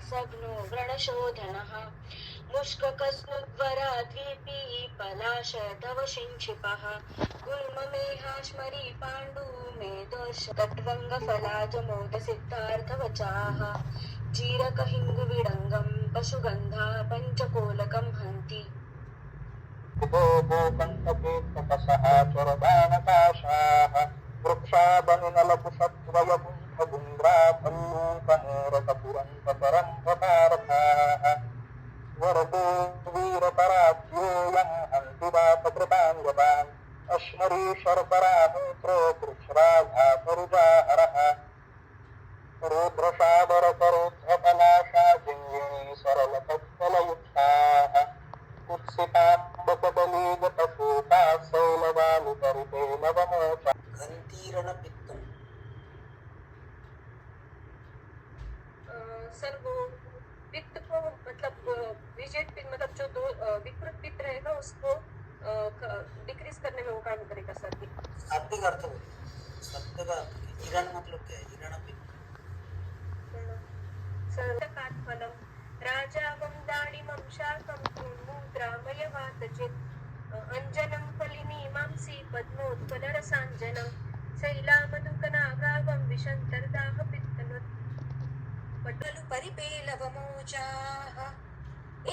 सघ्नो व्रणशोधनः मुष्ककस्नुद्वराद्वीपी पलाशधवशिञ्क्षिपः गुल्ममेहाश्मरी पाण्डु मेदोष कट्वङ्गफलाजमोदसिद्धार्थवचाः चीरकहिङ्गुविडङ्गं पशुगन्धा पञ्चकोलकं हन्ति गोकण्ठकेतपसः चोरदानकाशाः वृक्षाबनिनलकुशध्वजपुङ्खपुङ्ग्राफल्लूकनेरकपुरन्तपरम्परारथाः वरदो वीरपराध्योऽयं हन्ति वातकृताङ्गवान् अश्मरीशर्परामूत्रो कृच्छ्राघातरुजाहरः रुद्रशाबरकरोद्धपलाशाजिङ्गिणी सरलतत्फलयुक्ताः कुत्सिताम्बकबलीगतशोकाः शैलवालुतरिते नवमोचा घंटीरणपित्तम् सर वो पित्त को मतलब विजेट पित्त मतलब जो दो विकृत पित्त रहेगा उसको डिक्रीज करने में वो काम करेगा सर। शाब्दिक अर्थ बोलिए शब्द का अर्थ हिरण मतलब क्या है हिरण पित्त फलम राजावं दाणिमं शाकं मूत्रामयवातचित् अंजनं फलिनीमांसि पद्मोत्पलरसाञ्जनं शैलामधुकनागावं विशन्तर्दाहपित्तनुत् पटलु परिपेलवमोचाः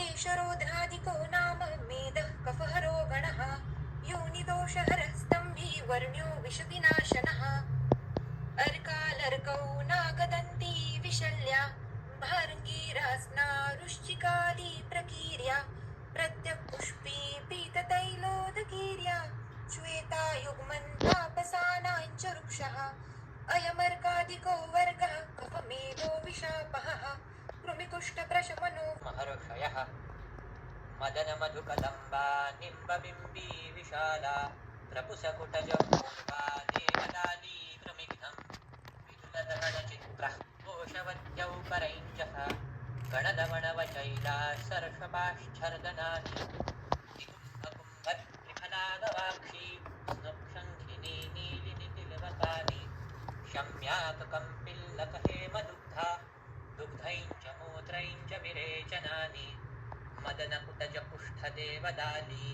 एष रोधादिको नाम मेदः कफहरो गणः योनिदोषहरस्तम्भी वर्ण्यो विषविनाशनः अर्कालर्कौ नागदन्ती विशल्या भार्ङ्गीरास्नारुश्चिकाली प्रकीर्या प्रत्यपुष्पी पीततैलोदकीर्या श्वेता युग्मन्तापसानाञ्च वृक्षः अयमर्कादिको वर्गः कफमेधो विशापः कृमिकुष्ठप्रशमनो महर्षयः मदनमधुकदम्बा निम्बबिम्बी विशाला प्रपुसकुटजपूर्वा देवदाली प्रमिग्धम् विदुलदहनचित्रः कोशवत्यौ परैञ्जः गणदमणवचैला सर्षपाश्चर्दनानि निकुम्भकुम्भत्रिफलादवाक्षी स्नुक्षङ्खिनी नीलिनितिलवतानि शम्याककम्पिल्लकहेमदुग्धा दुग्धैञ्च मूत्रैञ्च विरेचनानि मदनकुटजपुष्ठदेवदाली